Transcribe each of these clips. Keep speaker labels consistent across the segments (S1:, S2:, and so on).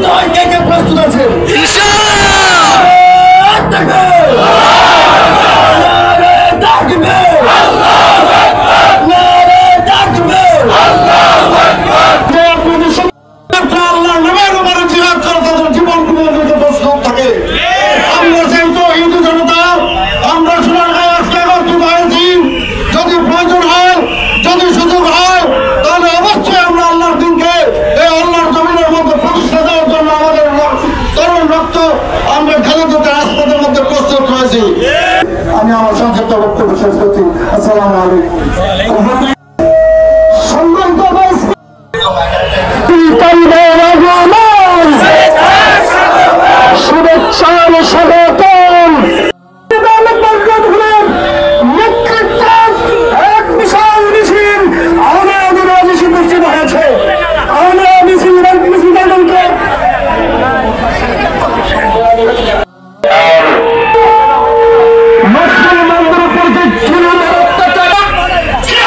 S1: হয় কে কে প্রস্তুত আছেন? আমি আমার সংক্ষিপ্ত বক্তব্য শেষ করছি। আসসালামু আলাইকুম। শুভেচ্ছা স্বাগতম। এক বিশাল মিছিল আমাদের রাজনীতি উপস্থিত হয়েছে। আমরা মিছিলকে মুসলমানদের উপর যে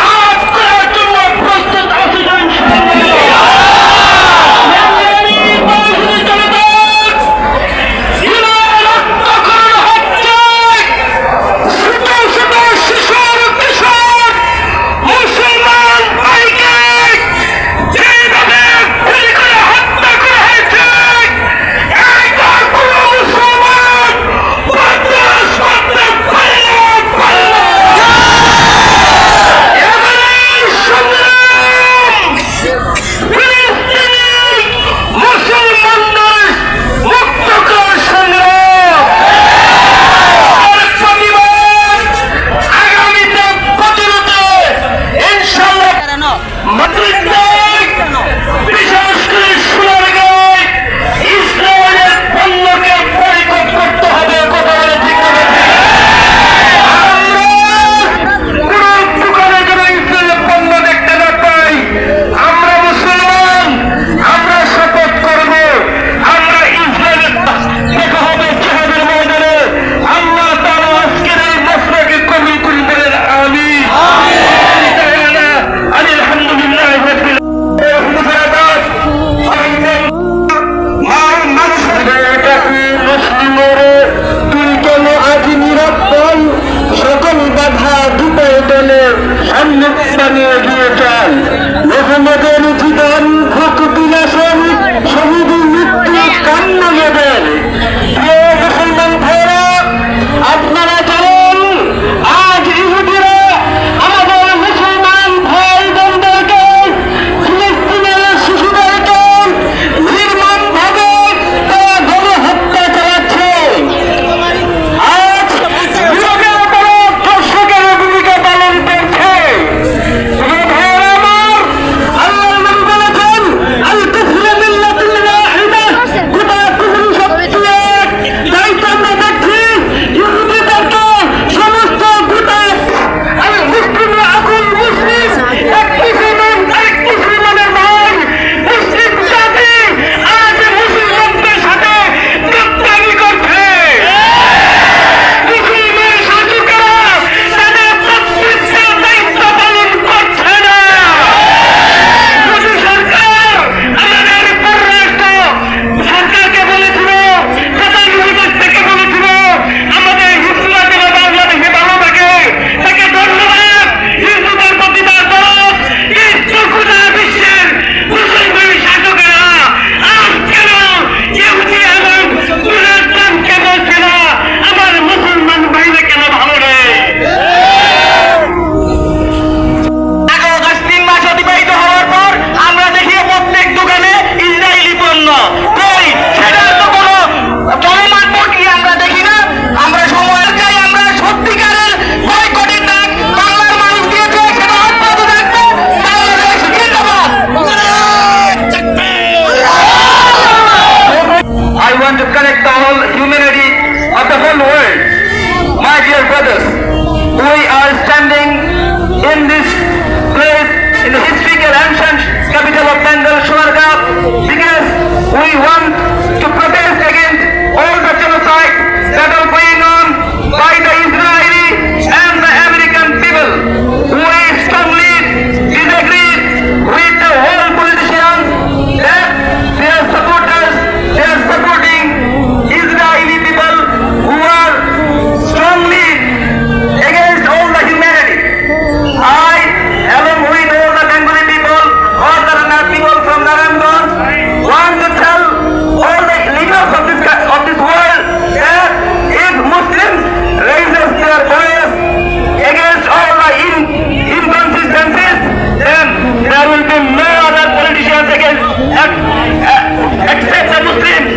S2: except the Muslims,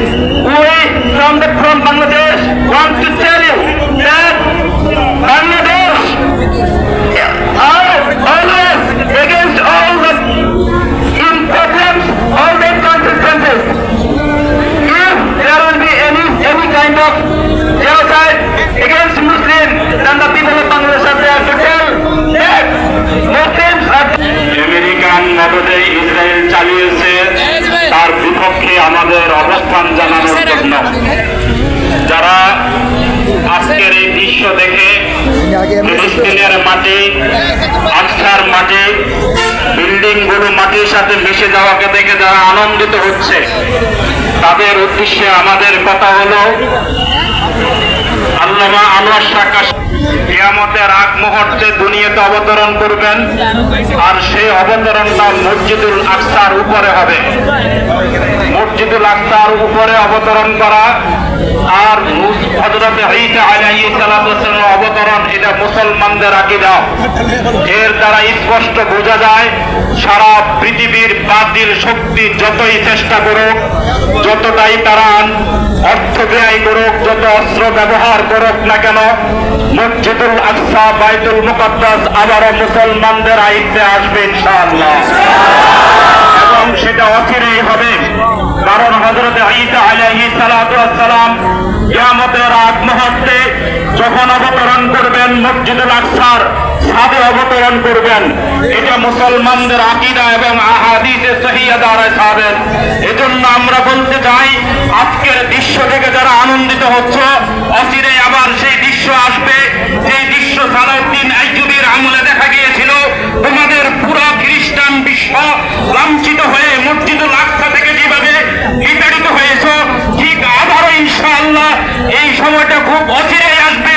S2: we from Bangladesh want to tell you that Bangladesh are always against all the problems, all the consequences. If there will be any kind of genocide against Muslims, then the people of Bangladesh are there to tell that Muslims are. American মদদে Israel চালিয়েছে তার বিপক্ষে আমাদের অবস্থান জানানোর জন্য। যারা আজকের এই দৃশ্য দেখে ফিলিস্তিনের মাটি, আকসার মাটি, বিল্ডিং গুলো মাটির সাথে মিশে যাওয়াকে দেখে যারা আনন্দিত হচ্ছে, তাদের উদ্দেশ্যে আমাদের কথা হলো, আল্লামা আনোয়ার শাহ কিয়ামতের আগ মুহূর্তে দুনিয়াতে অবতরণ করবেন, আর সেই অবতরণটা মসজিদুল আকসার উপরে হবে। মসজিদুল আকসার উপরে অবতরণ করা আর হযরত ঈসা আলাইহিস সালাম অবতরণ, এটা মুসলমানদের আকীদা। এর দ্বারা স্পষ্ট বোঝা যায় সারা পৃথিবীর বাতিল শক্তি যতই চেষ্টা করুক, যতটাই তারা অর্থ ব্যয় করুক, যত অস্ত্র ব্যবহার করুক না কেন, মসজিদুল আকসা বাইতুল মুকাদ্দাস আবারও মুসলমানদের আইতে আসবে ইনশাআল্লাহ, এবং সেটা অচিরেই হবে। কারণ হযরত ঈসা আলাইহিস সালাম কিয়ামতের আগ মুহূর্তে যখন অবতরণ করবেন, মসজিদুল আকসার ছাদে অবতরণ করবেন। এটা মুসলমানদের আকীদা এবং আহাদিসে সহিহা দ্বারা সাবেত। এজন্য আমরা বলতে চাই, আজকের দৃশ্য থেকে যারা আনন্দিত হচ্ছে, অচিরেই আবার সেই দৃশ্য আসবে, যে দৃশ্য সালাউদ্দিন আইয়ুবীর আমলে দেখা গিয়েছিল। তোমাদের পুরো খ্রিস্টান বিশ্ব লাঞ্ছিত হয়ে মসজিদুল আকসা থেকে যেভাবে বিতাড়িত হয়েছে, ঠিক আবারও ইনশাআল্লাহ এই সময়টা খুব অচিরেই আসবে।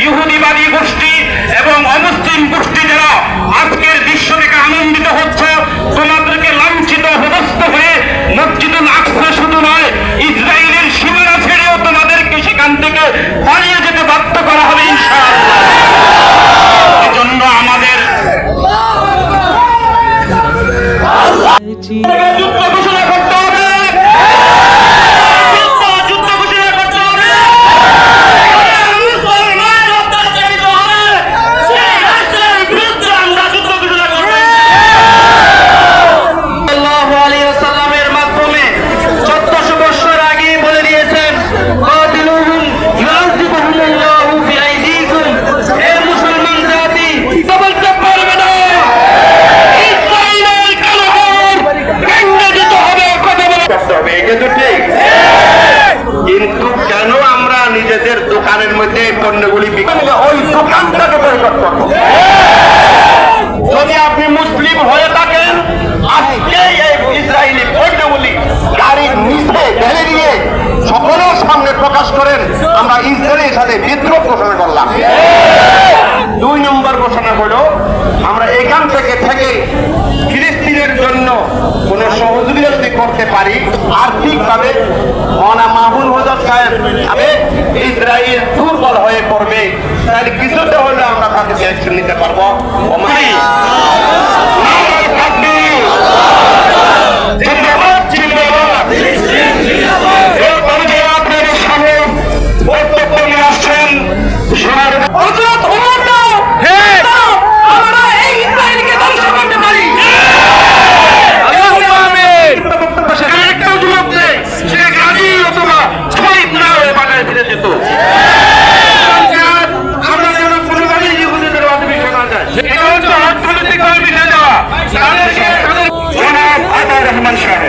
S2: ইহুদিবাদী গোষ্ঠী এবং অমুসলিম গোষ্ঠী যারা আজকের দৃশ্য থেকে আনন্দিত হচ্ছে, তোমাদেরকে লাঞ্ছিত হস্ত হয়ে মসজিদুল আকসা শুধু নয়, ইসরায়েলের সীমানা ছেড়েও তোমাদেরকে সেখান থেকে পালিয়ে যেতে বাধ্য করা হবে ইনশাআল্লাহ। এজন্য আমাদের যুদ্ধ ঘোষণা করতে হবে, যুদ্ধ ঘোষণা করতে হবে, সেই রাষ্ট্রের বিরুদ্ধে আমরা যুদ্ধ ঘোষণা করব। সাল্লাল্লাহু আলাইহি ওয়াসাল্লামের মাধ্যমে 1400 বছর আগে বলে দিয়েছেন, কাতিলুহুম ইউআযিবুহুমুল্লাহু ফি আইদিকুম। হে মুসলমান জাতি, বলতে পারবে না ইসরায়েলের কালহর ভেঙে দিতে হবে, কথা বলতে হবে, এটা তো ঠিক। কিন্তু কেন আমরা নিজেদের দোকানের মধ্যে পণ্যগুলি বিক্রি, ওই দোকানটাকে বয়কট করব? যদি আপনি মুসলিম হয়ে থাকেন, আজকে এই ইসরায়েলি পণ্যগুলি গাড়ির নিচে ঢেলে দিয়ে সকলের সামনে প্রকাশ করেন, আমরা ইসরায়েলের সাথে বিদ্রোহ ঘোষণা করলাম। 2 নম্বর ঘোষণা হলো, আমরা এখান থেকে ফিলিস্তিনের জন্য কোন সহযোগিতা যদি করতে পারি আর্থিকভাবে, মাহমুদ হুজুর সাহেব, ইসরায়েল দুর্বল হয়ে পড়বে, তাহলে কিছুটা হলে আমরা তাদের অ্যাকশন নিতে পারবো। বক্তব্য নিয়ে আসছেন রহমান শাহ।